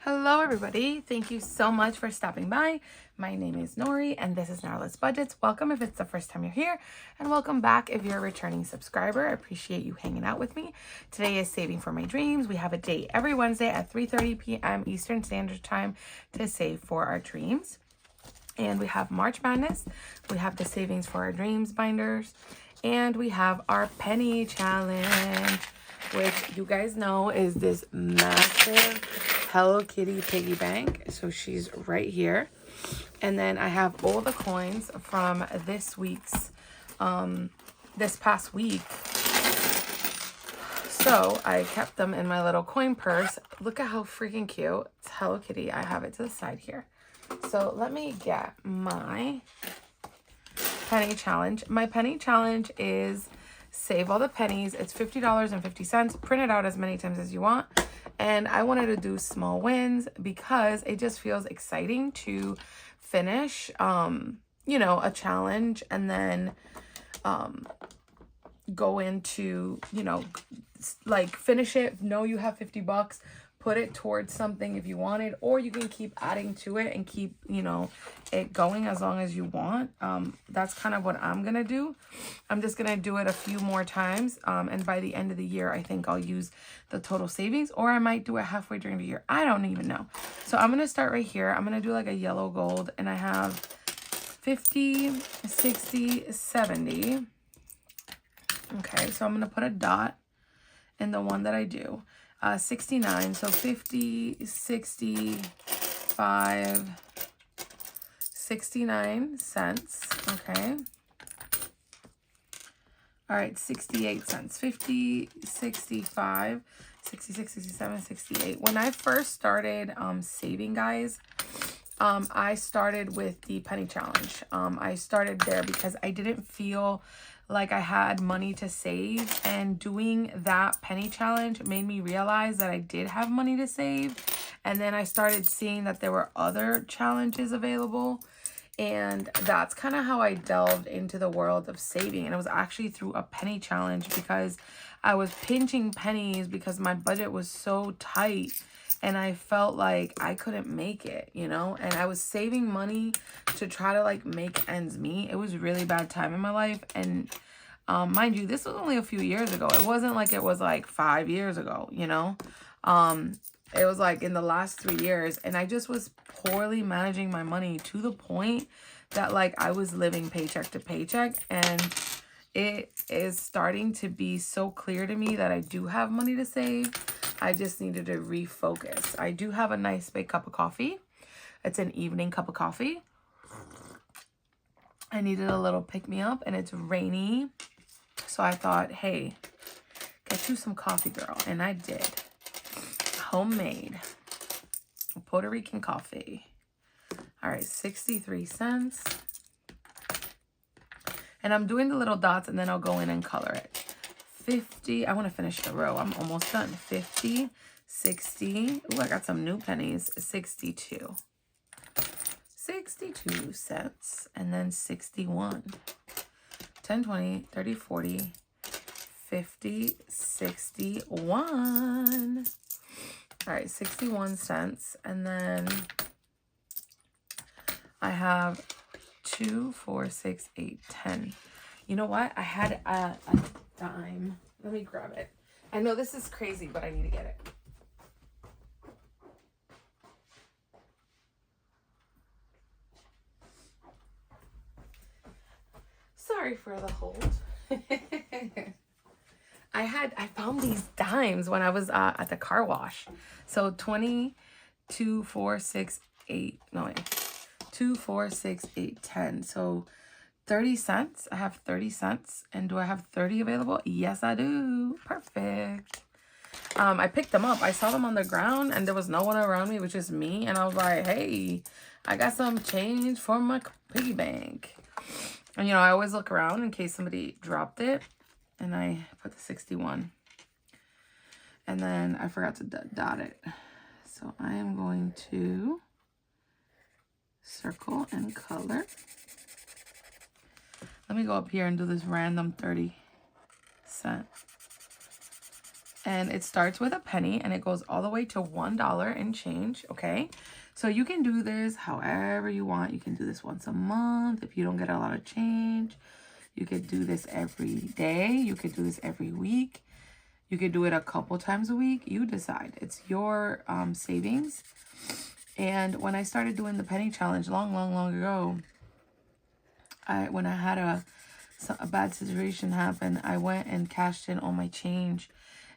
Hello everybody, thank you so much for stopping by. My name is Nori and this is Norelis Budgets. Welcome if it's the first time you're here, and welcome back if you're a returning subscriber. I appreciate you hanging out with me. Today is Saving for My Dreams. We have a date every Wednesday at 3:30 p.m. Eastern Standard Time to save for our dreams. And we have March Madness, we have the Savings for Our Dreams binders, and we have our penny challenge, which you guys know is this massive Hello Kitty piggy bank. So she's right here. And then I have all the coins from this past week. So I kept them in my little coin purse. Look at how freaking cute. It's Hello Kitty. I have it to the side here. So let me get my penny challenge. My penny challenge is save all the pennies. It's $50.50. Print it out as many times as you want. And I wanted to do small wins because it just feels exciting to finish, a challenge and then go into, like finish it, know you have $50, put it towards something if you wanted, or you can keep adding to it and keep, it going as long as you want. That's kind of what I'm going to do. I'm just going to do it a few more times. And by the end of the year, I think I'll use the total savings, or I might do it halfway during the year. I don't even know. So I'm going to start right here. I'm going to do like a yellow gold, and I have 50, 60, 70. Okay, so I'm going to put a dot in the one that I do. 69, so 50, 65, 69 cents, okay. All right, 68 cents, 50, 65, 66, 67, 68. When I first started saving, guys, I started with the penny challenge. I started there because I didn't feel like I had money to save, and doing that penny challenge made me realize that I did have money to save. And then I started seeing that there were other challenges available, and that's kind of how I delved into the world of saving. And it was actually through a penny challenge because I was pinching pennies because my budget was so tight and I felt like I couldn't make it, and I was saving money to try to like make ends meet. It was a really bad time in my life. And mind you, this was only a few years ago. It wasn't like it was like 5 years ago, it was like in the last 3 years, and I just was poorly managing my money to the point that like I was living paycheck to paycheck. And it is starting to be so clear to me that I do have money to save. I just needed to refocus. I do have a nice big cup of coffee. It's an evening cup of coffee. I needed a little pick-me-up, and it's rainy. So I thought, hey, get you some coffee, girl. And I did. Homemade Puerto Rican coffee. All right, 63 cents. And I'm doing the little dots, and then I'll go in and color it. 50, I want to finish the row. I'm almost done. 50, 60. Ooh, I got some new pennies. 62. 62 cents. And then 61. 10, 20, 30, 40, 50, 61. All right, 61 cents. And then I have 2, 4, 6, 8, 10. You know what? I had a dime. Let me grab it. I know this is crazy, but I need to get it. Sorry for the hold. I found these dimes when I was at the car wash. So 20, 2, 4, 6, 8. No, wait. 2, 4, 6, 8, 10. So 30 cents. I have 30 cents. And do I have 30 available? Yes, I do. Perfect. I picked them up. I saw them on the ground and there was no one around me. It was just me. And I was like, hey, I got some change for my piggy bank. And, I always look around in case somebody dropped it. And I put the 61. And then I forgot to dot it. So I am going to circle and color. Let me go up here and do this random 30 cent. And it starts with a penny and it goes all the way to $1 and change, okay? So you can do this however you want. You can do this once a month if you don't get a lot of change. You could do this every day. You could do this every week. You could do it a couple times a week. You decide. It's your savings. And when I started doing the penny challenge long ago, when I had a bad situation happen, I went and cashed in all my change.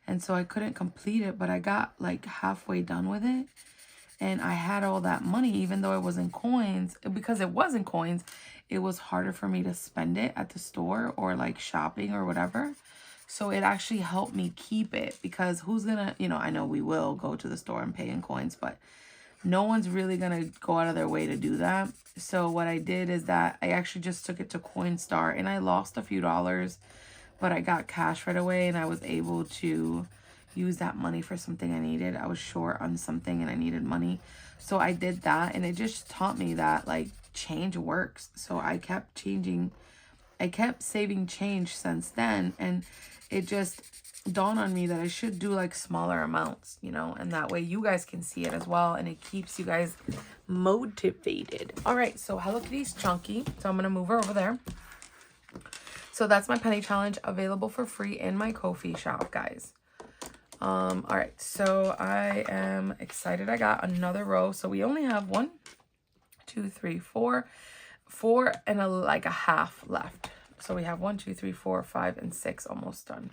And so I couldn't complete it, but I got like halfway done with it. And I had all that money, even though it was in coins. Because it was in coins, it was harder for me to spend it at the store or like shopping or whatever. So it actually helped me keep it, because who's gonna, you know, I know we will go to the store and pay in coins, but no one's really gonna go out of their way to do that. So what I did is that I actually just took it to Coinstar, and I lost a few dollars, but I got cash right away, and I was able to use that money for something I needed. I was short on something and I needed money. So I did that, and it just taught me that like change works. So I kept changing. I kept saving change since then, and it just dawned on me that I should do like smaller amounts, you know, and that way you guys can see it as well, and it keeps you guys motivated. All right, so Hello Kitty's chunky, so I'm gonna move her over there. So that's my penny challenge, available for free in my Ko-fi shop, guys. All right, so I am excited. I got another row. So we only have 1, 2, 3, 4 and like a half left. So we have 1, 2, 3, 4, 5, and 6 almost done.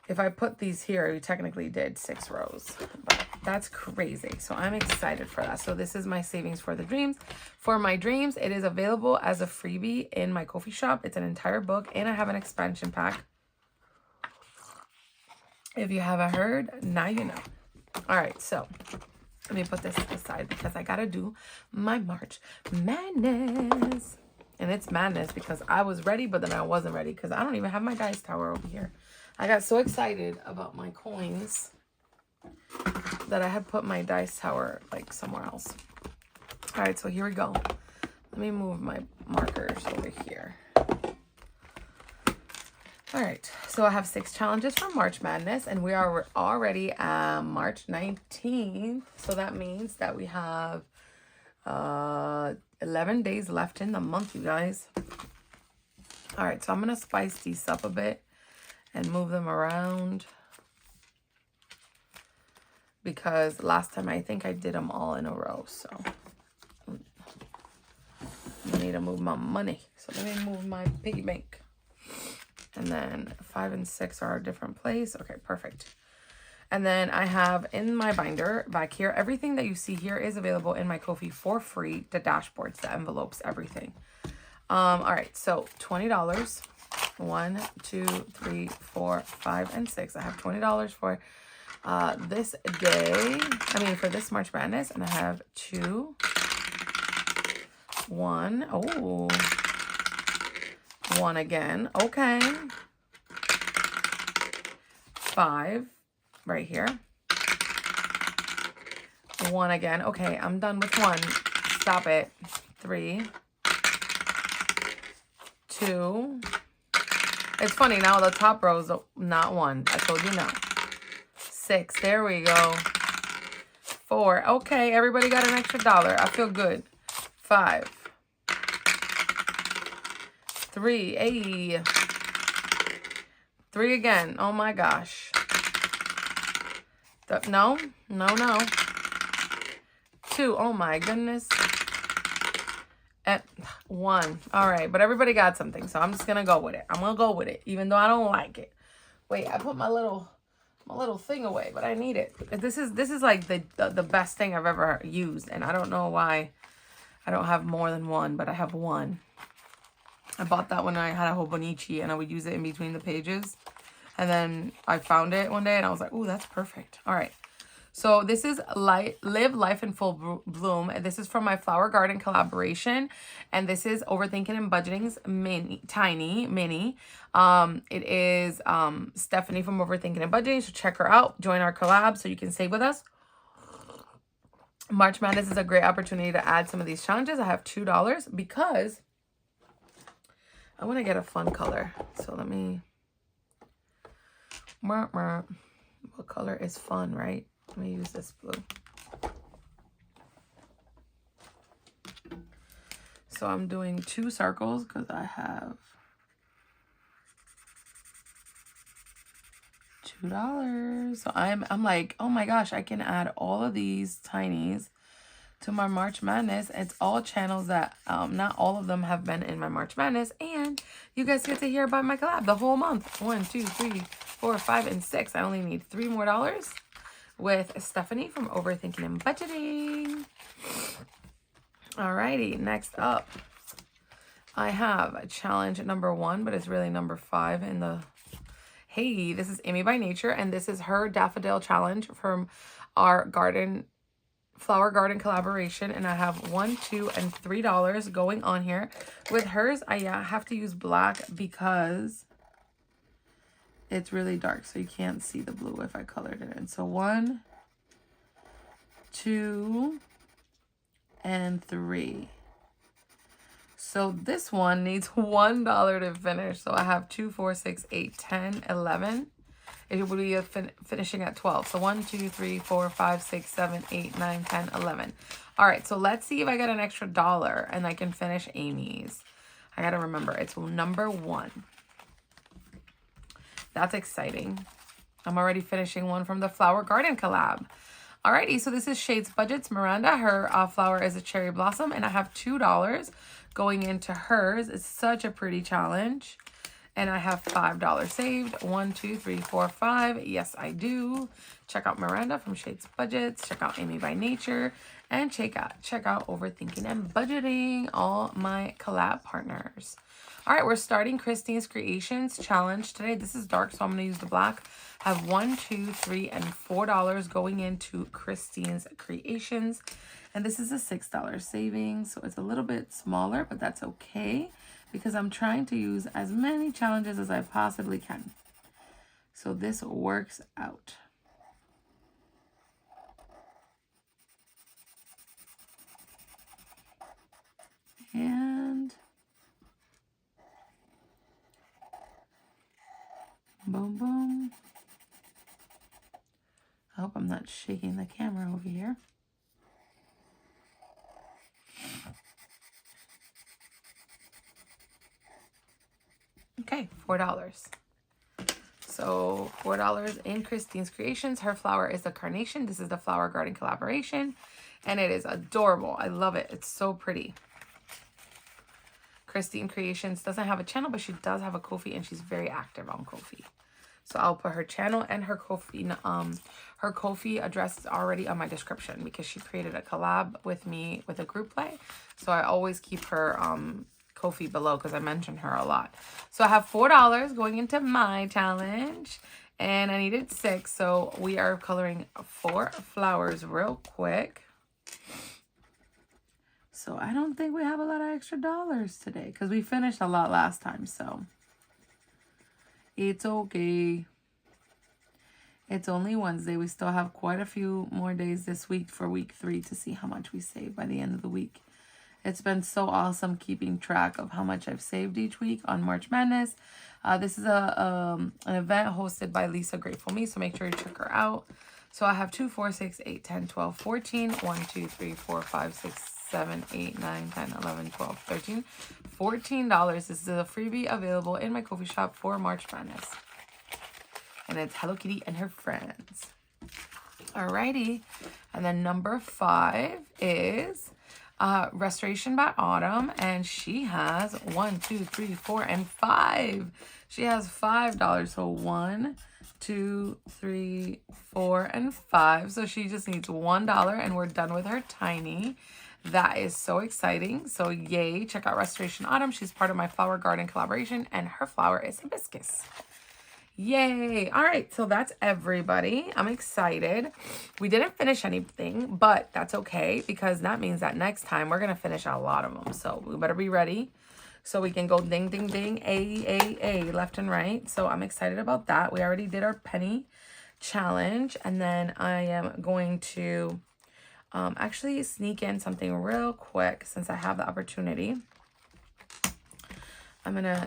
If I put these here, we technically did 6 rows, but that's crazy. So I'm excited for that. So this is my savings for the dreams. For my dreams, it is available as a freebie in my Ko-fi shop. It's an entire book, and I have an expansion pack. If you haven't heard, now you know. All right, so let me put this aside because I gotta do my March Madness. And it's madness because I was ready, but then I wasn't ready because I don't even have my dice tower over here. I got so excited about my coins that I had put my dice tower like somewhere else. All right, so here we go. Let me move my markers over here. All right, so I have 6 challenges for March Madness, and we are already March 19th. So that means that we have 11 days left in the month, you guys. All right, so I'm going to spice these up a bit and move them around, because last time I think I did them all in a row. So I need to move my money. So let me move my piggy bank. And then 5 and 6 are a different place. Okay, perfect. And then I have in my binder back here, everything that you see here is available in my Ko-fi for free. The dashboards, the envelopes, everything. All right, so $20. 1, 2, 3, 4, 5, and 6. I have $20 for this day. I mean, for this March Madness. And I have 2, 1. Oh, 1 again. Okay. 5 right here. 1 again. Okay, I'm done with 1. Stop it. 3, 2. It's funny now, the top row is not 1. I told you no. 6. There we go. 4. Okay, everybody got an extra $1. I feel good. 5. 3. Hey. 3 again. Oh my gosh. No. 2. Oh my goodness. At 1. All right, but everybody got something, so I'm just gonna go with it. I'm gonna go with it, even though I don't like it. Wait, I put my little thing away, but I need it. This is like the best thing I've ever used, and I don't know why I don't have more than 1, but I have 1. I bought that when I had a Hobonichi, and I would use it in between the pages. And then I found it one day, and I was like, "Ooh, that's perfect." All right. So this is Live Life in Full Bloom. This is from my Flower Garden collaboration. And this is Overthinking and Budgeting's Tiny Mini. It is Stephanie from Overthinking and Budgeting. So check her out. Join our collab so you can save with us. March Madness is a great opportunity to add some of these challenges. I have $2 because I want to get a fun color. So let me What color is fun, right? Let me use this blue. So I'm doing 2 circles because I have $2. So I'm like, oh my gosh, I can add all of these tinies to my March Madness. It's all channels that not all of them have been in my March Madness, and you guys get to hear about my collab the whole month. 1, 2, 3, 4, 5, and 6. I only need $3 more with Stephanie from Overthinking and Budgeting. Alrighty, next up I have challenge number 1, but it's really number 5 in the... Hey, this is Amy by Nature, and this is her daffodil challenge from our flower garden collaboration, and I have $1, $2, and $3 going on here. With hers, I have to use black because it's really dark, so you can't see the blue if I colored it in. So 1, 2, and 3. So this one needs $1 to finish. So I have 2, 4, 6, 8, 10, 11. It would be finishing at 12. So 1, 2, 3, 4, 5, 6, 7, 8, 9, 10, 11. All right, so let's see if I get an extra $1 and I can finish Amy's. I got to remember, it's number 1. That's exciting. I'm already finishing one from the Flower Garden collab. Alrighty, so this is Shades Budgets Miranda. Her flower is a cherry blossom, and I have $2 going into hers. It's such a pretty challenge. And I have $5 saved. 1, 2, 3, 4, 5. Yes, I do. Check out Miranda from Shades Budgets. Check out Amy by Nature. And check out Overthinking and Budgeting, all my collab partners. All right, we're starting Kristine's Creations challenge today. This is dark, so I'm going to use the black. I have $1, 2, 3, and $4 going into Kristine's Creations. And this is a $6 savings, so it's a little bit smaller, but that's okay because I'm trying to use as many challenges as I possibly can. So this works out. And boom, boom. I hope I'm not shaking the camera over here. Okay, $4. So $4 in Kristine's Creations. Her flower is a carnation. This is the Flower Garden collaboration, and it is adorable. I love it. It's so pretty. Kristine Creations doesn't have a channel, but she does have a Ko-fi, and she's very active on Ko-fi. So I'll put her channel and her Ko-fi address is already on my description because she created a collab with me with a group play. So I always keep her Ko-fi below because I mention her a lot. So I have $4 going into my challenge, and I needed 6. So we are coloring 4 flowers real quick. So I don't think we have a lot of extra dollars today because we finished a lot last time. So it's okay. It's only Wednesday. We still have quite a few more days this week for week 3 to see how much we save by the end of the week. It's been so awesome keeping track of how much I've saved each week on March Madness. This is an event hosted by Lisa Grateful Me, so make sure you check her out. So I have 2, 4, 6, 8, 10, 12, 14, 1, 2, 3, 4, 5, 6, 7, 8, 9, 10, 11, 12, 13, $14. This is a freebie available in my Ko-fi shop for March Madness. And it's Hello Kitty and her friends. Alrighty. And then number 5 is Restoration by Autumn. And she has 1, 2, 3, 4, and 5. She has $5. So 1, 2, 3, 4, and 5. So she just needs $1 and we're done with her tiny. That is so exciting. So yay, check out Restoration Autumn. She's part of my Flower Garden collaboration and her flower is hibiscus. Yay. All right, so that's everybody. I'm excited. We didn't finish anything, but that's okay because that means that next time we're going to finish a lot of them. So we better be ready so we can go ding, ding, ding, A, left and right. So I'm excited about that. We already did our penny challenge, and then I am going to actually sneak in something real quick since I have the opportunity. I'm gonna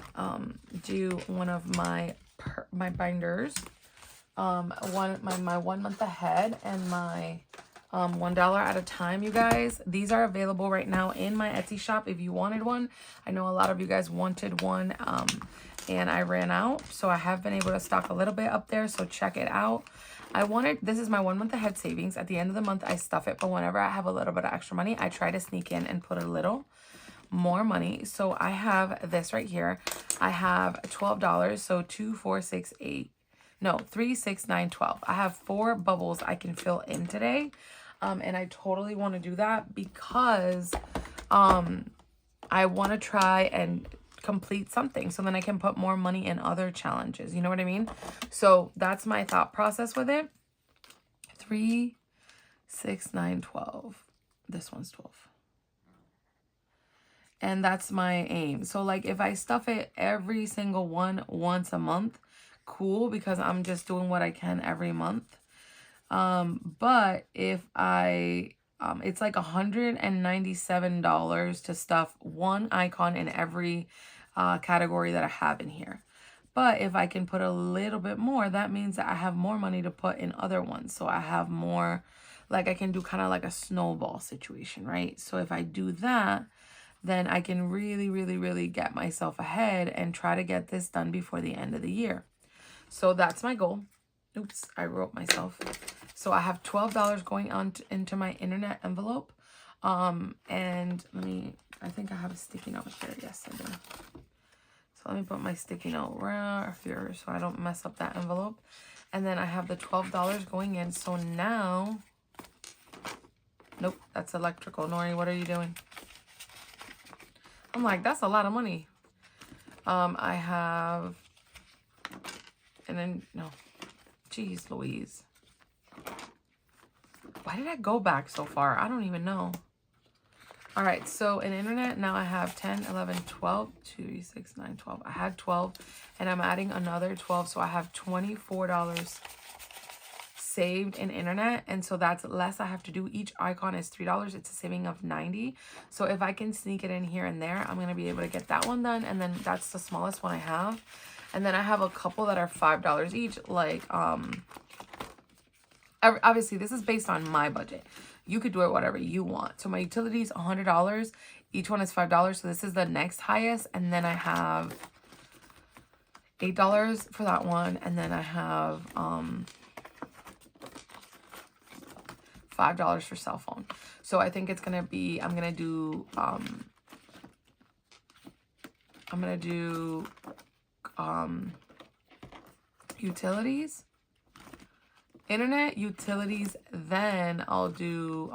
do one of my binders my 1 month ahead and my $1 at a time, you guys. These are available right now in my Etsy shop if you wanted one. I know a lot of you guys wanted one, and I ran out, so I have been able to stock a little bit up there, so check it out. This is my 1 month ahead savings. At the end of the month, I stuff it, but whenever I have a little bit of extra money, I try to sneak in and put a little more money. So I have this right here. I have $12, so 2, 4, 6, 8. No, 3, 6, 9, 12. I have 4 bubbles I can fill in today. And I totally want to do that because I want to try and complete something so then I can put more money in other challenges. You know what I mean? So that's my thought process with it. 3, 6, 9, 12. This one's 12. And that's my aim. So like if I stuff it every single one once a month, cool, because I'm just doing what I can every month. But if it's like $197 to stuff one icon in every category that I have in here. But if I can put a little bit more, that means that I have more money to put in other ones. So I have more, like I can do kind of like a snowball situation, right? So if I do that, then I can really, really, really get myself ahead and try to get this done before the end of the year. So that's my goal. Oops, I wrote myself. So I have $12 going on into my internet envelope. And I think I have a sticky note here. Yes, I do. So let me put my sticky note right here so I don't mess up that envelope. And then I have the $12 going in. So now, nope, that's electrical. Nori, what are you doing? I'm like, that's a lot of money. I have, and then, no, geez Louise. Why did I go back so far? I don't even know. All right, so in internet, now I have 10, 11, 12, 2, 6, 9, 12. I had 12, and I'm adding another 12, so I have $24 saved in internet, and so that's less I have to do. Each icon is $3. It's a saving of 90. So if I can sneak it in here and there, I'm going to be able to get that one done, and then that's the smallest one I have. And then I have a couple that are $5 each, like, obviously, this is based on my budget. You could do it whatever you want. So my utilities, $100. Each one is $5. So this is the next highest. And then I have $8 for that one. And then I have $5 for cell phone. So I think it's going to be, I'm going to do utilities. Internet, utilities, then I'll do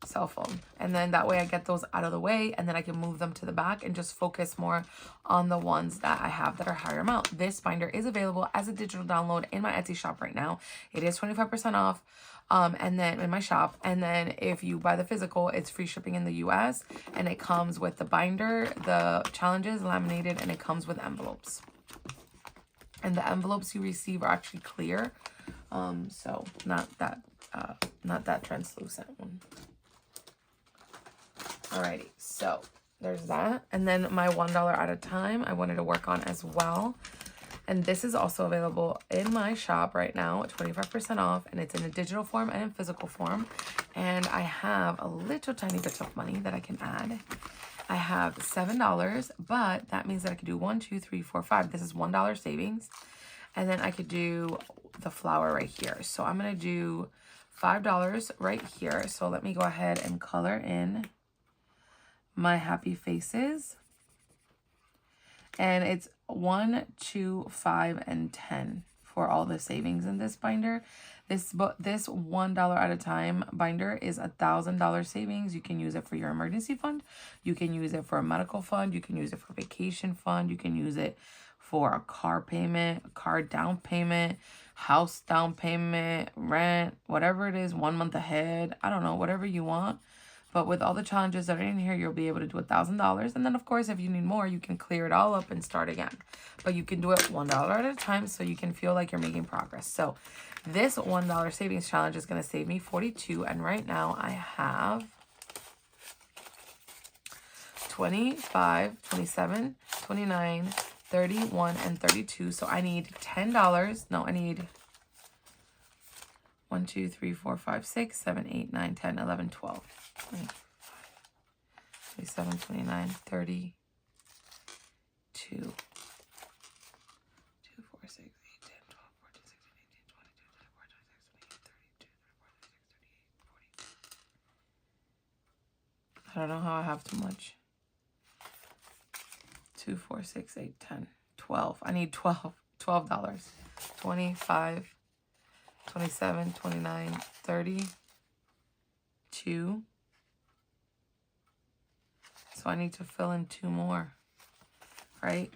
cell phone. And then that way I get those out of the way, and then I can move them to the back and just focus more on the ones that I have that are higher amount. This binder is available as a digital download in my Etsy shop right now. It is 25% off. And then in my shop, and then if you buy the physical, it's free shipping in the US, and it comes with the binder, the challenges laminated, and it comes with envelopes. And the envelopes you receive are actually clear. So not that translucent one. Alrighty, so there's that. And then my $1 at a time I wanted to work on as well. And this is also available in my shop right now at 25% off. And it's in a digital form and in physical form. And I have a little tiny bit of money that I can add. I have $7, but that means that I could do 1, 2, 3, 4, 5. This is $1 savings. And then I could do the flower right here. So I'm going to do $5 right here. So let me go ahead and color in my happy faces. And it's 1, 2, 5, and 10 for all the savings in this binder. This $1 at a time binder is $1,000 savings. You can use it for your emergency fund. You can use it for a medical fund. You can use it for vacation fund. You can use it for a car payment, a car down payment, house down payment, rent, whatever it is, 1 month ahead. I don't know, whatever you want. But with all the challenges that are in here, you'll be able to do $1,000. And then, of course, if you need more, you can clear it all up and start again. But you can do it $1 at a time so you can feel like you're making progress. So this $1 savings challenge is going to save me $42. And right now I have 25, 27, 29, 31, and 32. So I need $10. No, I need 1, 2, 3, 4, 5, 6, 7, 8, 9, 10, 11, 12, 25, 27, 29, 30, 2, 2, 4, 6, 8, 10, 12, 14, 16, 18, 22, 24, 26, 28, 30, 32, 34, 36, 38, 40. I don't know how I have too much. 2, 4, 6, 8, 10, 12. I need $12. 25, 27, 29, 30, 2. So I need to fill in 2 more, right?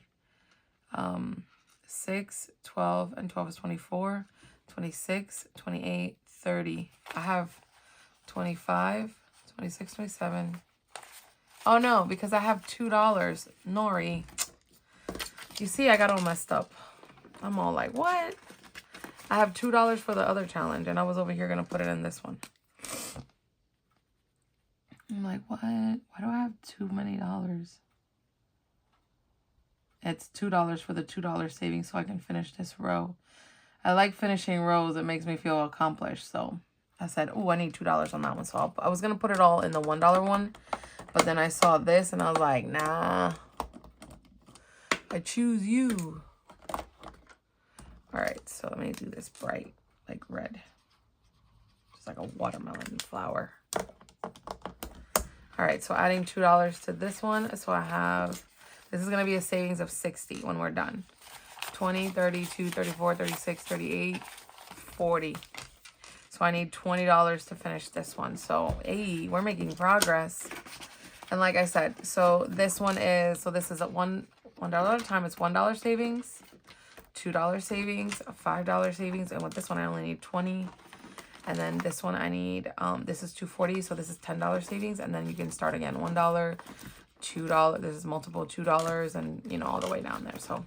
6, 12, and 12 is 24, 26, 28, 30. I have 25, 26, 27. Oh no, because I have $2. Nori. You see, I got all messed up. I'm all like, what? I have $2 for the other challenge, and I was over here going to put it in this one. I'm like, what? Why do I have too many dollars? It's $2 for the $2 savings so I can finish this row. I like finishing rows. It makes me feel accomplished. So I said, oh, I need $2 on that one. So I was going to put it all in the $1 one. But then I saw this and I was like, nah. I choose you. All right, so let me do this bright, like red. Just like a watermelon flower. All right, so adding $2 to this one. So I have, this is going to be a savings of 60 when we're done. 20, 32, 34, 36, 38, 40. So I need $20 to finish this one. So, hey, we're making progress. And like I said, so this one is, so this is at $1 at a time. It's $1 savings, $2 savings, $5 savings. And with this one, I only need 20. And then this one I need, this is $2.40. So this is $10 savings. And then you can start again, $1, $2. This is multiple $2 and, you know, all the way down there. So,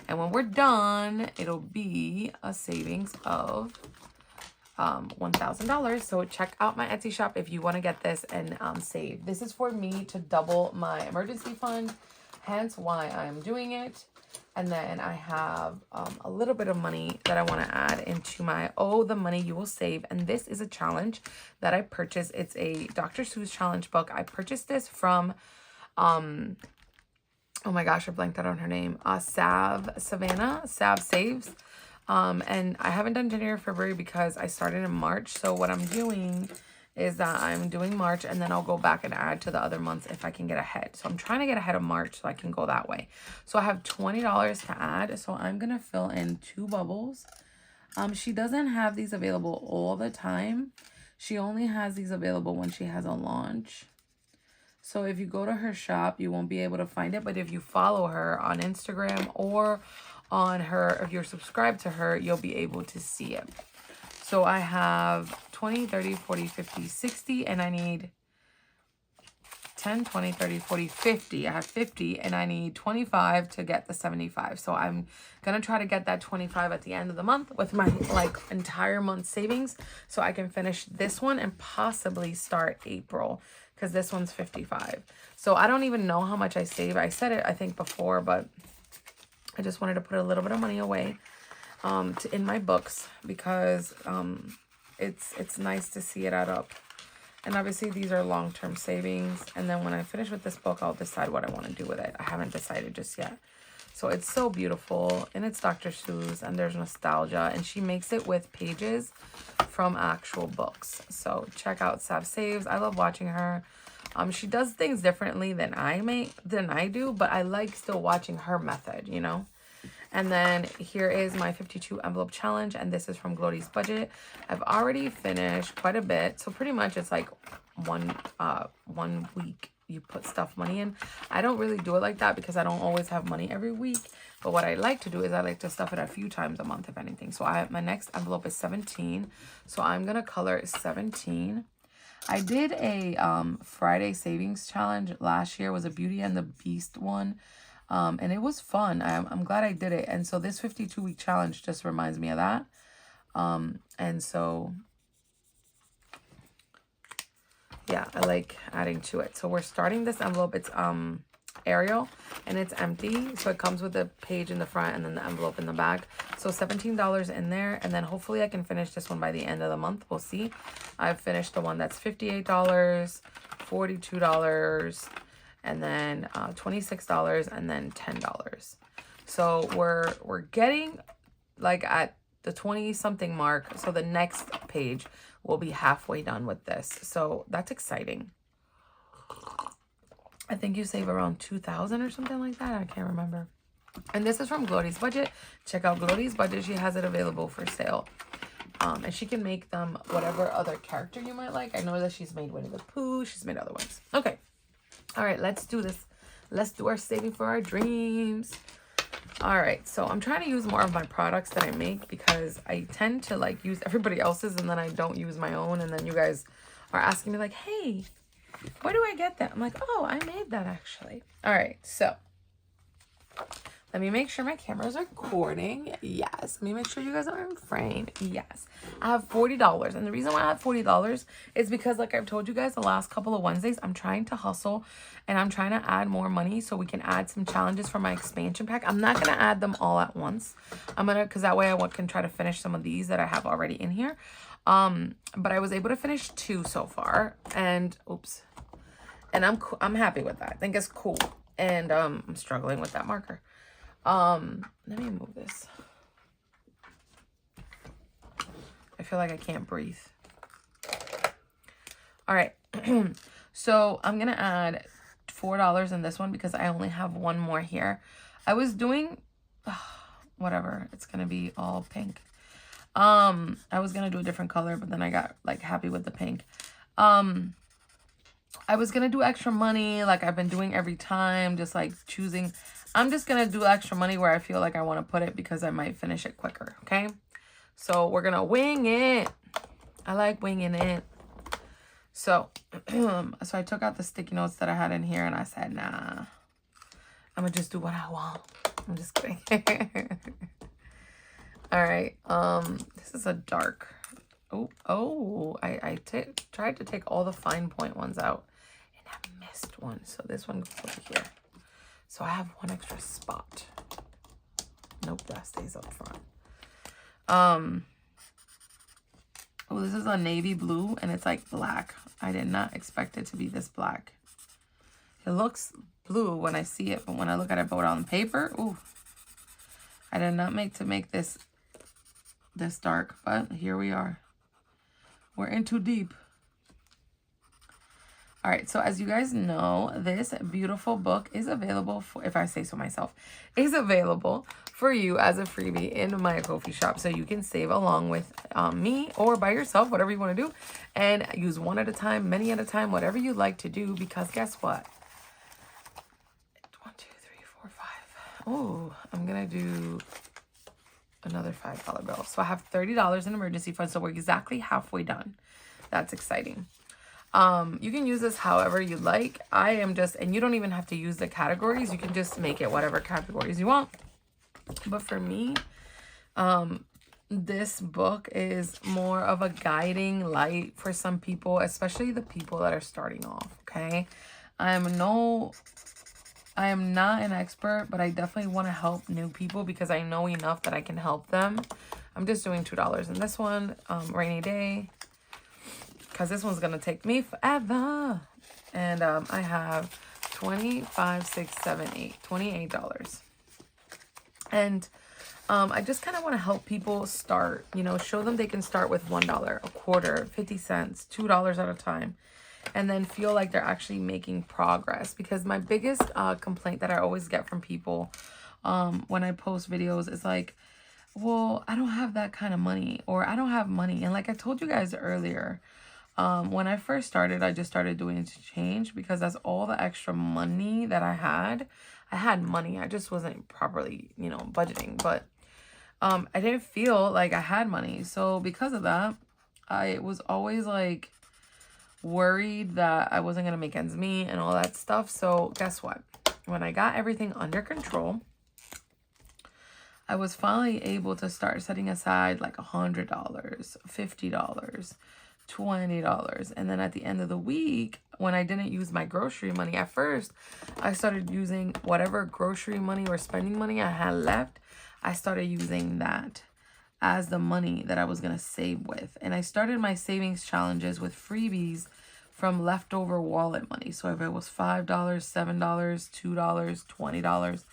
and when we're done, it'll be a savings of $1,000. So check out my Etsy shop if you want to get this and save. This is for me to double my emergency fund, hence why I'm doing it. And then I have a little bit of money that I want to add into my the money you will save. And this is a challenge that I purchased. It's a Dr. Seuss challenge book. I purchased this from oh my gosh, I blanked out on her name. Sav Saves. And I haven't done January or February because I started in March. So what I'm doing is that I'm doing March and then I'll go back and add to the other months if I can get ahead. So I'm trying to get ahead of March so I can go that way. So I have $20 to add. So I'm going to fill in 2 bubbles. She doesn't have these available all the time. She only has these available when she has a launch. So if you go to her shop, you won't be able to find it. But if you follow her on Instagram or on her, if you're subscribed to her, you'll be able to see it. So I have 20, 30, 40, 50, 60, and I need 10, 20, 30, 40, 50. I have 50 and I need 25 to get the 75. So I'm going to try to get that 25 at the end of the month with my like entire month savings so I can finish this one and possibly start April because this one's 55. So I don't even know how much I save. I said it, I think, before, but I just wanted to put a little bit of money away in my books because it's nice to see it add up. And obviously these are long-term savings. And then when I finish with this book, I'll decide what I want to do with it. I haven't decided just yet. So it's so beautiful and it's Dr. Seuss and there's nostalgia and she makes it with pages from actual books. So check out Sav Saves. I love watching her. She does things differently than I do, but I like still watching her method, you know. And then here is my 52 envelope challenge, and this is from Glory's Budget. I've already finished quite a bit, so pretty much it's like one week you put money in. I don't really do it like that because I don't always have money every week. But what I like to do is I like to stuff it a few times a month, if anything. So my next envelope is 17. So I'm gonna color 17. I did a Friday savings challenge last year. It was a Beauty and the Beast one. And it was fun. I'm glad I did it. And so this 52-week challenge just reminds me of that. And so, yeah, I like adding to it. So we're starting this envelope. It's Arial, and it's empty. So it comes with the page in the front and then the envelope in the back. So $17 in there, and then hopefully I can finish this one by the end of the month. We'll see. I've finished the one that's $58, $42, and then $26, and then $10. So we're getting like at the 20 something mark. So the next page will be halfway done with this. So that's exciting. I think you save around 2,000 or something like that. I can't remember. And this is from Gloria's Budget. Check out Gloria's Budget. She has it available for sale. And she can make them whatever other character you might like. I know that she's made Winnie the Pooh. She's made other ones. Okay. All right, let's do this. Let's do our saving for our dreams. All right, so I'm trying to use more of my products that I make because I tend to like use everybody else's and then I don't use my own. And then you guys are asking me like, hey, where do I get that? I'm like, oh, I made that actually. All right, so let me make sure my camera's recording. Yes. Let me make sure you guys are in frame. Yes. I have $40. And the reason why I have $40 is because, like I've told you guys the last couple of Wednesdays, I'm trying to hustle and I'm trying to add more money so we can add some challenges for my expansion pack. I'm not going to add them all at once. I'm going to, because that way I can try to finish some of these that I have already in here. But I was able to finish 2 so far. And, oops. And I'm happy with that. I think it's cool. And I'm struggling with that marker. Let me move this. I feel like I can't breathe. All right. So I'm going to add $4 in this one because I only have one more here. I was doing, whatever. It's going to be all pink. I was going to do a different color, but then I got like happy with the pink. I was going to do extra money like I've been doing every time, just like choosing. I'm just going to do extra money where I feel like I want to put it because I might finish it quicker, okay? So we're going to wing it. I like winging it. So, so I took out the sticky notes that I had in here and I said, nah, I'm going to just do what I want. I'm just kidding. All right. This is a dark. I tried to take all the fine point ones out and I missed one. So this one goes over here. So I have one extra spot. Nope, that stays up front. Oh, this is a navy blue and it's like black. I did not expect it to be this black. It looks blue when I see it, but when I look at it both on paper, ooh. I did not make this dark, but here we are. We're in too deep. All right, so as you guys know, this beautiful book is available for, if I say so myself, is available for you as a freebie in my Ko-fi shop. So you can save along with me or by yourself, whatever you want to do, and use one at a time, many at a time, whatever you like to do, because guess what? 1, 2, 3, 4, 5. Oh, I'm going to do another $5 bill. So I have $30 in emergency fund. So we're exactly halfway done. That's exciting. You can use this however you like. I am just, and you don't even have to use the categories. You can just make it whatever categories you want. But for me, this book is more of a guiding light for some people, especially the people that are starting off. Okay. I am not an expert, but I definitely want to help new people because I know enough that I can help them. I'm just doing $2 in this one, rainy day, because this one's going to take me forever. And I have $25, 6, 7, 8, $28. And I just kind of want to help people start, you know, show them they can start with $1, a quarter, 50 cents, $2 at a time. And then feel like they're actually making progress. Because my biggest complaint that I always get from people when I post videos is like, well, I don't have that kind of money, or I don't have money. And like I told you guys earlier, when I first started, I just started doing exchange because that's all the extra money that I had. I had money. I just wasn't properly, you know, budgeting. But I didn't feel like I had money. So because of that, I was always like worried that I wasn't going to make ends meet and all that stuff. So guess what? When I got everything under control, I was finally able to start setting aside like $100, $50, $20. And then at the end of the week, when I didn't use my grocery money at first, I started using whatever grocery money or spending money I had left. I started using that as the money that I was going to save with. And I started my savings challenges with freebies from leftover wallet money. So if it was $5, $7, $2, $20,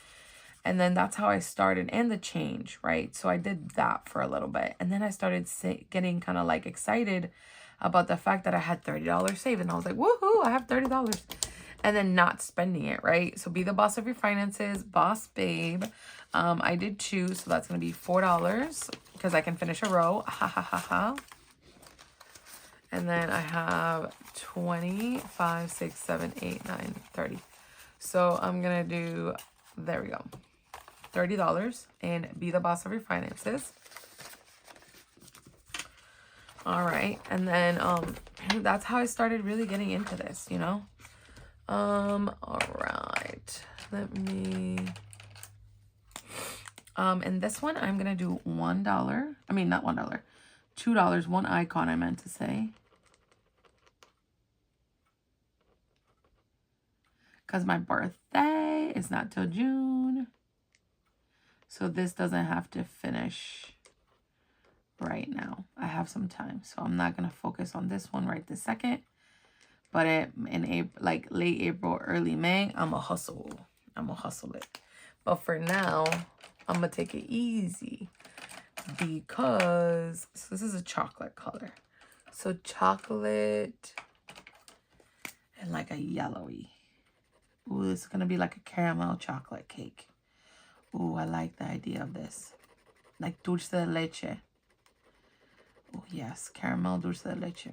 and then that's how I started, and the change, right? So I did that for a little bit. And then I started getting kind of like excited about the fact that I had $30 saved. And I was like, woohoo, I have $30. And then not spending it, right? So be the boss of your finances, boss babe. I did 2, so that's going to be $4 because I can finish a row. Ha ha ha ha. And then I have 20, 5, 6, 7, 8, 9, 30. So I'm going to do, there we go, $30 and be the boss of your finances. All right. And then that's how I started really getting into this, you know. All right. Let me... and this one, I'm going to do $1. I mean, not $1. $2. One icon, I meant to say. Because my birthday is not till June. So this doesn't have to finish right now. I have some time. So I'm not going to focus on this one right this second. But in April, like late April, early May, I'm going to hustle. I'm going to hustle it. But for now, I'm going to take it easy. Because so this is a chocolate color. So chocolate and like a yellowy. Ooh, it's going to be like a caramel chocolate cake. Ooh, I like the idea of this. Like dulce de leche. Oh, yes. Caramel dulce de leche.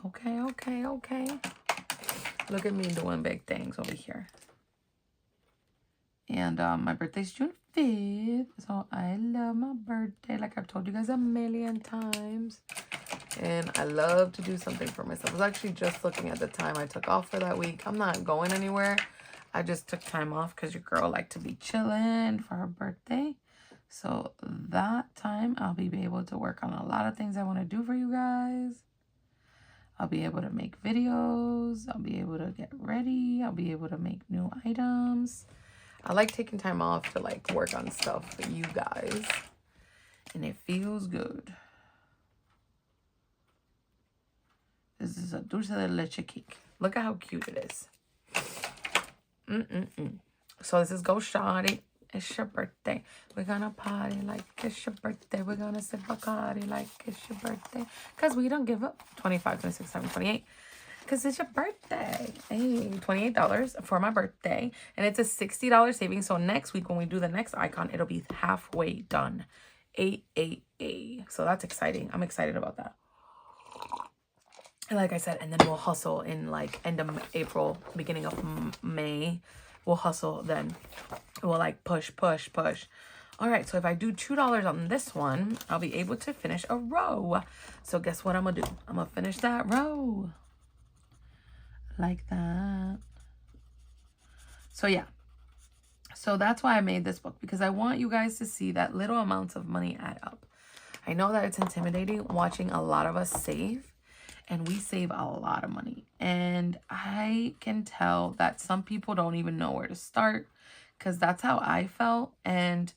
Okay, okay, okay. Look at me doing big things over here. And my birthday's June 5th. So I love my birthday. Like I've told you guys a million times. And I love to do something for myself. I was actually just looking at the time I took off for that week. I'm not going anywhere. I just took time off because your girl liked to be chilling for her birthday. So that time I'll be able to work on a lot of things I want to do for you guys. I'll be able to make videos. I'll be able to get ready. I'll be able to make new items. I like taking time off to like work on stuff for you guys. And it feels good. This is a dulce de leche cake. Look at how cute it is. So this is Go Shawty. It's your birthday. We're gonna party like it's your birthday. We're gonna sip Bacardi like it's your birthday. Because we don't give up. 25, 26, 27, 28. Because it's your birthday. Hey, $28 for my birthday. And it's a $60 savings. So next week when we do the next icon, it'll be halfway done. 888. So that's exciting. I'm excited about that. And like I said, and then we'll hustle in like end of April, beginning of May. We'll hustle then. We'll like push. All right, so if I do $2 on this one, I'll be able to finish a row. So guess what I'm going to do? I'm going to finish that row. Like that. So yeah. So that's why I made this book. Because I want you guys to see that little amounts of money add up. I know that it's intimidating watching a lot of us save. And we save a lot of money. And I can tell that some people don't even know where to start. Because that's how I felt. And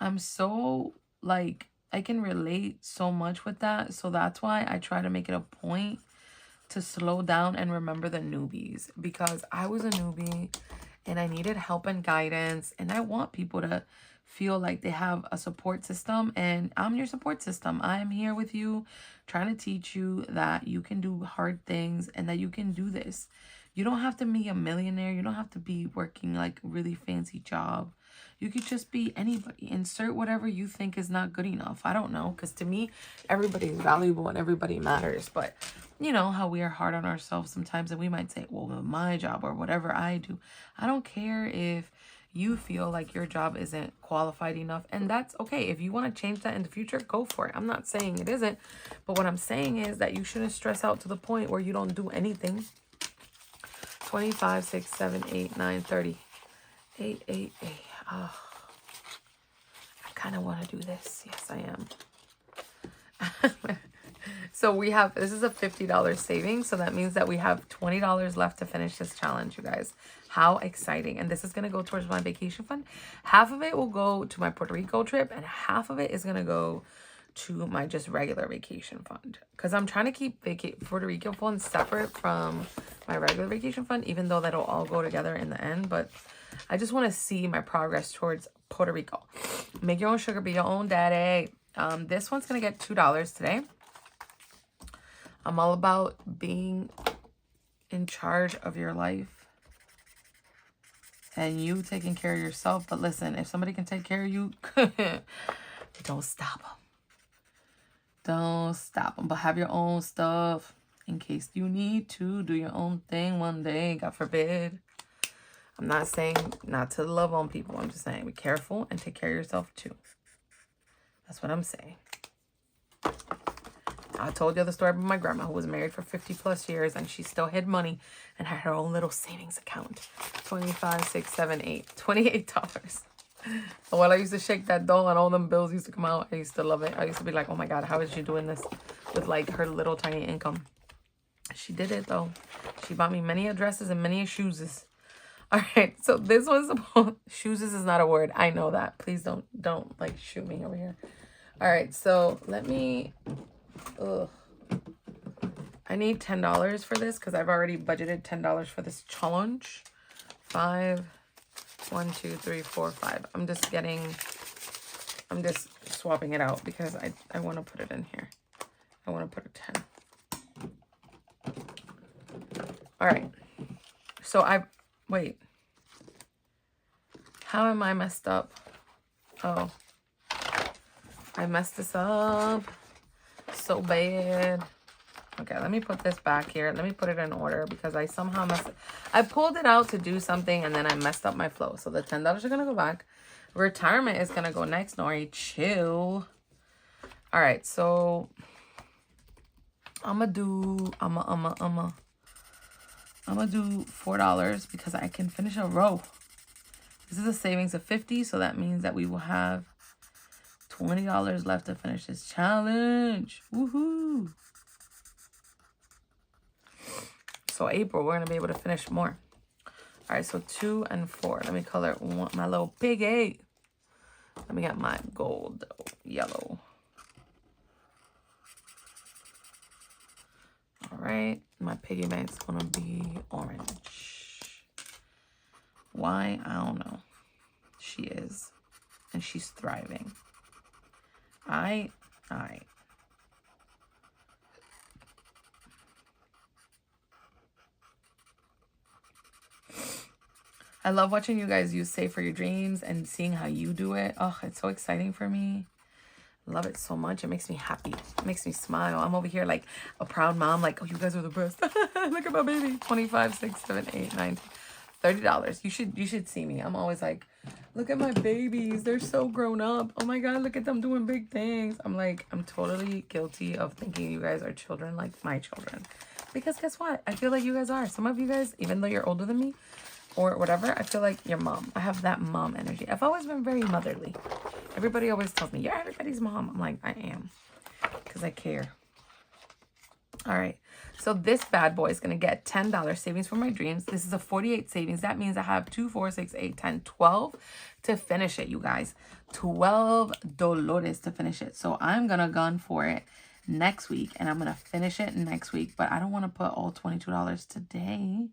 I'm so, like, I can relate so much with that. So that's why I try to make it a point to slow down and remember the newbies. Because I was a newbie. And I needed help and guidance. And I want people to feel like they have a support system. And I'm your support system. I'm here with you, trying to teach you that you can do hard things and that you can do this. You don't have to be a millionaire. You don't have to be working like a really fancy job. You could just be anybody. Insert whatever you think is not good enough. I don't know. Because to me, everybody is valuable and everybody matters. But you know how we are hard on ourselves sometimes. And we might say, well, my job or whatever I do. I don't care if you feel like your job isn't qualified enough. And that's okay. If you want to change that in the future, go for it. I'm not saying it isn't. But what I'm saying is that you shouldn't stress out to the point where you don't do anything. 25, 6, 7, 8, 9, 30. 8, 8, 8. Oh, I kind of want to do this. Yes, I am. So we have, this is a $50 saving. So that means that we have $20 left to finish this challenge, you guys. How exciting. And this is going to go towards my vacation fund. Half of it will go to my Puerto Rico trip and half of it is going to go to my just regular vacation fund. Because I'm trying to keep Puerto Rico fund separate from my regular vacation fund, even though that'll all go together in the end. But I just want to see my progress towards Puerto Rico. Make your own sugar, be your own daddy. This one's going to get $2 today. I'm all about being in charge of your life and you taking care of yourself. But listen, if somebody can take care of you, don't stop them. Don't stop them. But have your own stuff in case you need to do your own thing one day. God forbid. I'm not saying not to love on people. I'm just saying be careful and take care of yourself too. That's what I'm saying. I told you the story about my grandma who was married for 50 plus years and she still hid money and had her own little savings account. $25, $6, $7, $8, $28. While I used to shake that doll and all them bills used to come out, I used to love it. I used to be like, oh my God, how is she doing this with like her little tiny income? She did it though. She bought me many dresses and many shoes. All right, so this one's supposed, shoes is not a word. I know that. Please don't like shoot me over here. All right, so let me, I need $10 for this because I've already budgeted $10 for this challenge. 5, 1, 2, 3, 4, 5. I'm just swapping it out because I want to put it in here. I want to put a 10. All right. So wait. How am I messed up? Oh. I messed this up so bad. Okay, let me put this back here. Let me put it in order because I somehow messed it. I pulled it out to do something and then I messed up my flow. So the $10 are going to go back. Retirement is going to go next. Nori, chill. All right, so I'm going to do $4 because I can finish a row. This is a savings of 50, so that means that we will have $20 left to finish this challenge. Woohoo! So April, we're going to be able to finish more. All right, so 2 and 4. Let me color my little piggy. Let me get my gold yellow. All right, my piggy bank's going to be orange. Why? I don't know. She is. And she's thriving. All right. I love watching you guys use Save for Your Dreams and seeing how you do it. Oh, it's so exciting for me. Love it so much. It makes me happy. It makes me smile. I'm over here like a proud mom. Like, oh, you guys are the best. Look at my baby. 25, 6, 7, 8, 9, $30. You should see me. I'm always like, look at my babies. They're so grown up. Oh my God, look at them doing big things. I'm like, I'm totally guilty of thinking you guys are children like my children. Because guess what? I feel like you guys are. Some of you guys, even though you're older than me or whatever, I feel like your mom. I have that mom energy. I've always been very motherly. Everybody always tells me, you're everybody's mom. I'm like, I am. Because I care. All right. So this bad boy is going to get $10 savings for my dreams. This is a 48 savings. That means I have 2, 4, 6, 8, 10, 12 to finish it, you guys. $12 to finish it. So I'm going to gun for it next week. And I'm going to finish it next week. But I don't want to put all $22 today.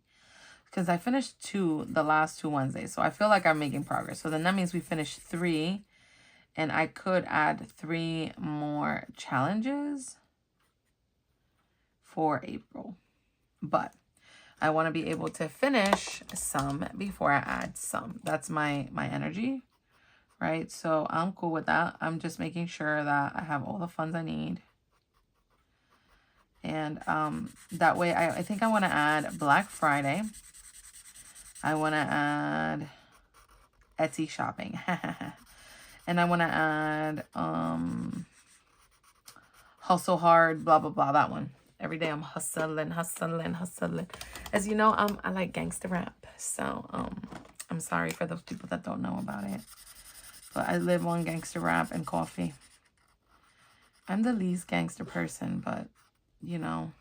Because I finished the last 2 Wednesdays. So I feel like I'm making progress. So then that means we finished 3. And I could add 3 more challenges for April, but I want to be able to finish some before I add some. That's my energy, right? So I'm cool with that. I'm just making sure that I have all the funds I need, and that way I think I want to add Black Friday. I want to add Etsy shopping, and I want to add Hustle Hard, blah blah blah, that one. Every day I'm hustling. As you know, I like gangster rap. So, I'm sorry for those people that don't know about it. But I live on gangster rap and coffee. I'm the least gangster person, but, you know,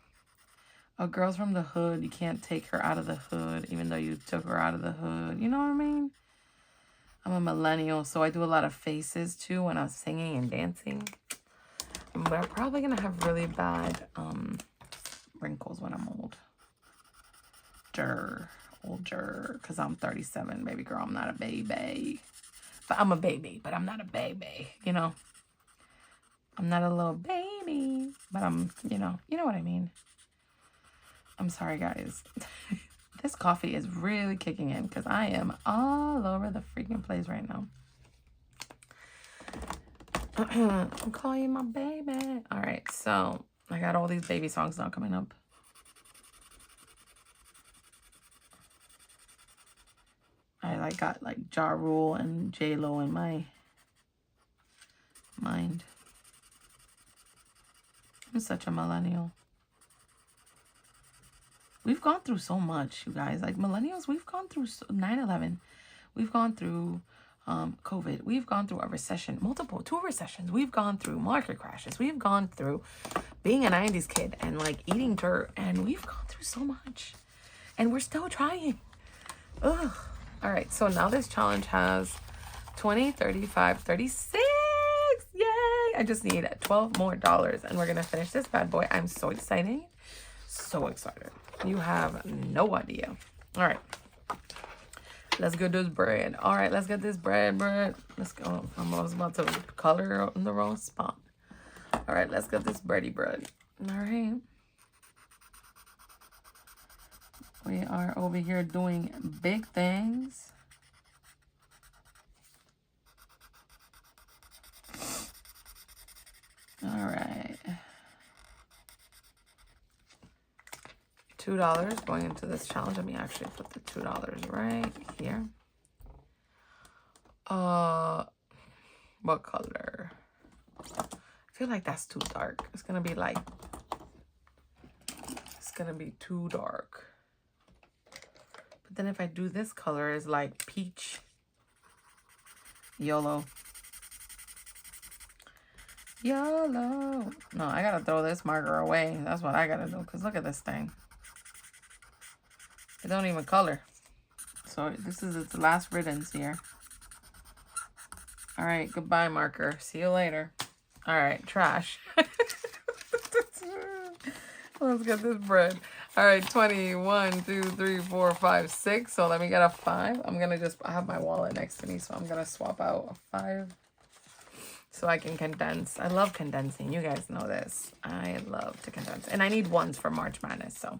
a girl's from the hood. You can't take her out of the hood, even though you took her out of the hood. You know what I mean? I'm a millennial, so I do a lot of faces, too, when I'm singing and dancing. But I'm probably going to have really bad wrinkles when I'm old. Older, because I'm 37, baby girl. I'm not a baby. But I'm a baby, but I'm not a baby, you know? I'm not a little baby, but I'm, you know what I mean. I'm sorry, guys. This coffee is really kicking in because I am all over the freaking place right now. I'm calling you my baby. All right, so I got all these baby songs now coming up. I got like Ja Rule and J-Lo in my mind. I'm such a millennial. We've gone through so much, you guys. Like millennials, we've gone through 9/11. We've gone through COVID. We've gone through a recession, two recessions. We've gone through market crashes. We've gone through being a 90s kid and like eating dirt. And we've gone through so much. And we're still trying. Ugh. All right, so now this challenge has 20, 35, 36. Yay! I just need $12 more, and we're gonna finish this bad boy. I'm so excited. So excited. You have no idea. All right. Let's get this bread. All right, let's get this bread. Let's go. I was about to color in the wrong spot. All right, let's get this bready bread. All right. We are over here doing big things. All right. $2 going into this challenge. Let me actually put the $2 right here. What color? I feel like that's too dark. It's gonna be like, it's gonna be too dark. But then if I do this color, it's like peach. YOLO. YOLO. No, I gotta throw this marker away. That's what I gotta do. Because look at this thing. It don't even color. So this is its last riddance here. All right, goodbye marker. See you later. All right, trash. Let's get this bread. All right, 20, 1, 2, 3, 4, 5, 6. So let me get a 5. I'm gonna I have my wallet next to me, so I'm gonna swap out a 5 so I can condense. I love condensing. You guys know this. I love to condense, and I need ones for March Madness. So,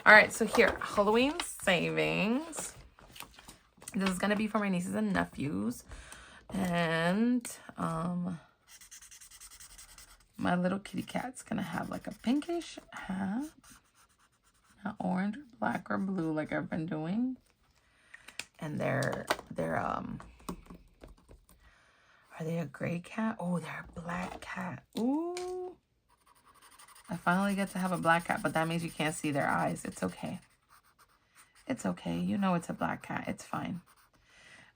all right. So here, Halloween savings. This is gonna be for my nieces and nephews, and my little kitty cat's gonna have like a pinkish hat. Not orange, black, or blue like I've been doing. And are they a gray cat? Oh, they're a black cat. Ooh. I finally get to have a black cat, but that means you can't see their eyes. It's okay. It's okay. You know it's a black cat. It's fine.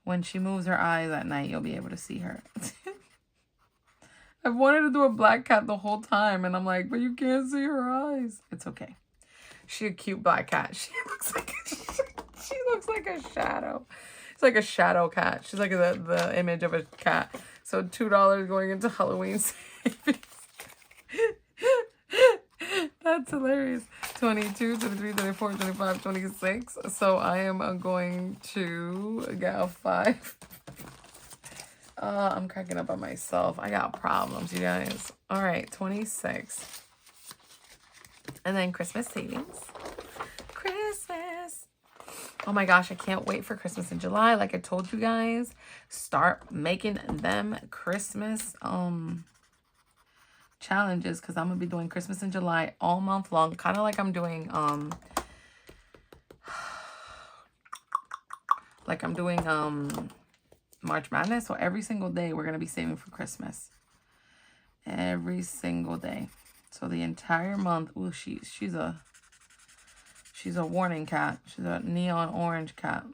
When she moves her eyes at night, you'll be able to see her. I've wanted to do a black cat the whole time, and I'm like, but you can't see her eyes. It's okay. She's a cute black cat. She looks like a shadow. It's like a shadow cat. She's like the image of a cat. So $2 going into Halloween savings. That's hilarious. 22, 23, 24, 25, 26. So I am going to get a 5. I'm cracking up on myself. I got problems, you guys. All right, 26. And then Christmas savings. Christmas. Oh my gosh, I can't wait for Christmas in July. Like I told you guys, start making them Christmas challenges, because I'm gonna be doing Christmas in July all month long, kind of like I'm doing March Madness. So every single day we're gonna be saving for Christmas. Every single day. So the entire month. Ooh, she's a warning cat. She's a neon orange cat.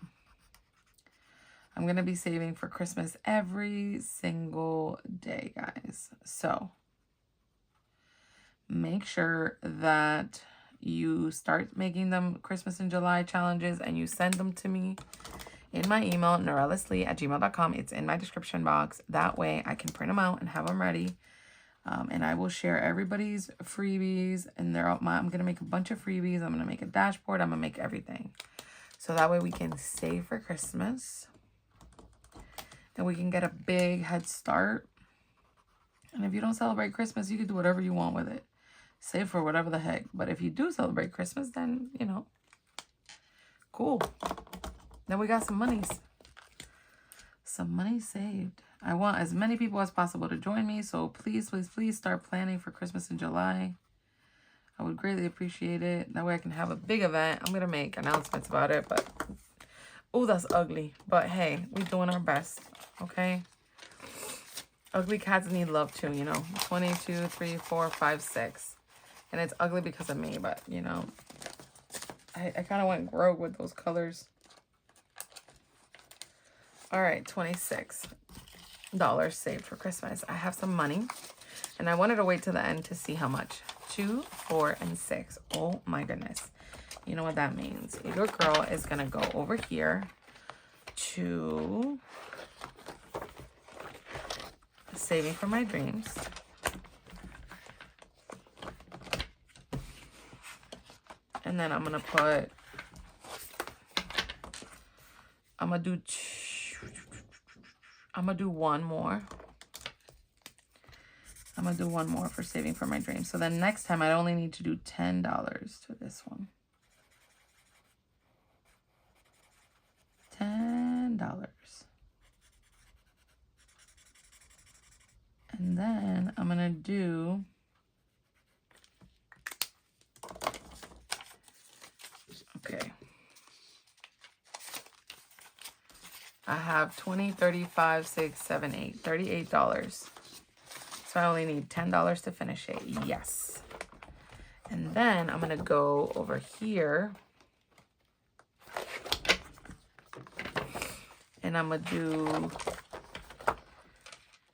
I'm going to be saving for Christmas every single day, guys. So make sure that you start making them Christmas in July challenges and you send them to me in my email, norelislee@gmail.com. It's in my description box. That way I can print them out and have them ready. And I will share everybody's freebies. And I'm going to make a bunch of freebies. I'm going to make a dashboard. I'm going to make everything. So that way we can save for Christmas. And we can get a big head start. And if you don't celebrate Christmas, you can do whatever you want with it. Save for whatever the heck. But if you do celebrate Christmas, then, you know, cool. Then we got some monies. Some money saved. I want as many people as possible to join me. So please, please, please start planning for Christmas in July. I would greatly appreciate it. That way I can have a big event. I'm going to make announcements about it. But, oh, that's ugly. But hey, we're doing our best. Okay? Ugly cats need love too, you know. 1, 2, 3, 4, 5, 6. And it's ugly because of me. But, you know, I kind of went rogue with those colors. All right, $26 saved for Christmas. I have some money, and I wanted to wait to the end to see how much. 2, 4, and 6. Oh my goodness. You know what that means. Your girl is going to go over here to saving for my dreams. And then I'm going to put, I'm going to do one more. I'm going to do one more for saving for my dreams. So then next time I only need to do $10 to this one. $10. And then I'm going to do okay. I have 20, 35, 6, 7, 8, $38. So I only need $10 to finish it. Yes. And then I'm going to go over here. And I'm going to do,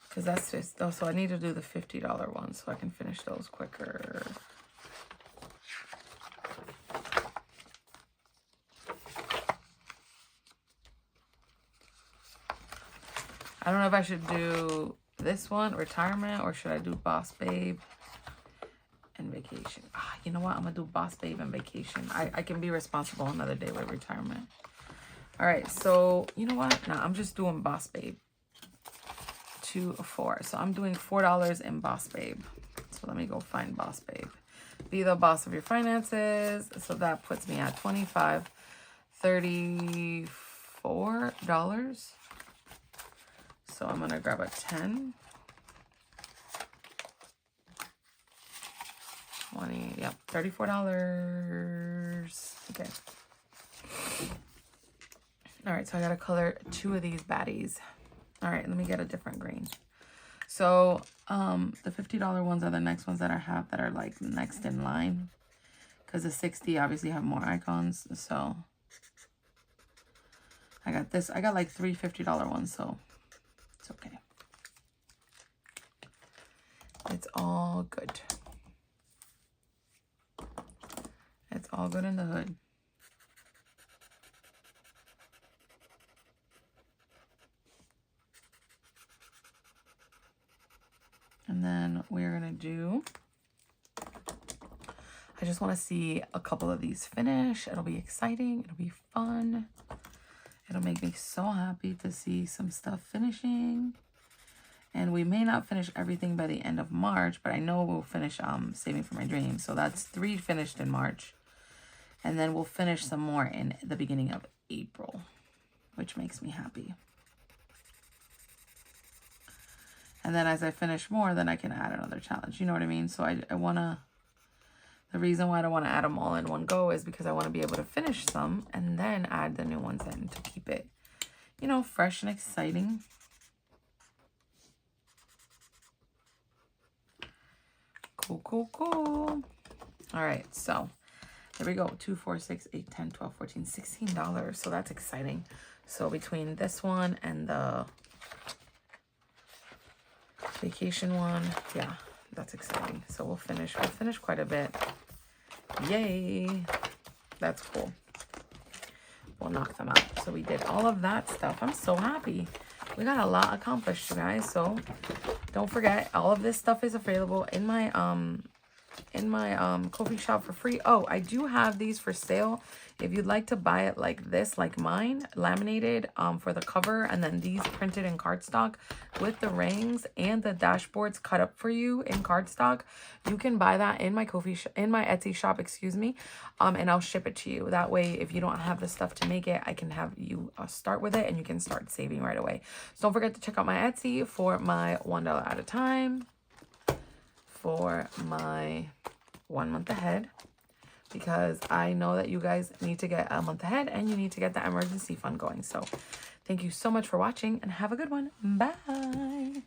because that's just, oh, so I need to do the $50 one so I can finish those quicker. I don't know if I should do this one, retirement, or should I do boss babe and vacation? You know what? I'm going to do boss babe and vacation. I can be responsible another day with retirement. All right. So, you know what? No, I'm just doing boss babe. 2, 4. So I'm doing $4 in boss babe. So let me go find boss babe. Be the boss of your finances. So that puts me at $25, $34. So I'm going to grab a 10. 20, yep, $34. Okay. All right, so I got to color 2 of these baddies. All right, let me get a different green. So the $50 ones are the next ones that I have that are like next in line. Because the 60 obviously have more icons. So I got this. I got like 3 $50 ones, so it's okay. It's all good. It's all good in the hood. And then we're going to do, I just want to see a couple of these finish. It'll be exciting. It'll be fun. It'll make me so happy to see some stuff finishing. And we may not finish everything by the end of March, but I know we'll finish saving for my dreams. So that's 3 finished in March. And then we'll finish some more in the beginning of April, which makes me happy. And then as I finish more, then I can add another challenge. You know what I mean? So I want to, the reason why I don't want to add them all in one go is because I want to be able to finish some and then add the new ones in to keep it, you know, fresh and exciting. Cool, cool, cool. All right, so there we go. 2, 4, 6, 8, 10, 12, 14, $16. So that's exciting. So between this one and the vacation one, yeah, that's exciting. So we'll finish quite a bit. Yay. That's cool. We'll knock them out. So we did all of that stuff. I'm so happy. We got a lot accomplished, you guys. So don't forget, all of this stuff is available in my Ko-fi shop for free. Oh, I do have these for sale. If you'd like to buy it like this, like mine, laminated for the cover, and then these printed in cardstock with the rings and the dashboards cut up for you in cardstock, you can buy that in my Etsy shop, excuse me, and I'll ship it to you. That way, if you don't have the stuff to make it, I can have you start with it and you can start saving right away. So don't forget to check out my Etsy for my $1 at a time, for my 1 month ahead, because I know that you guys need to get a month ahead and you need to get the emergency fund going. So thank you so much for watching and have a good one. Bye.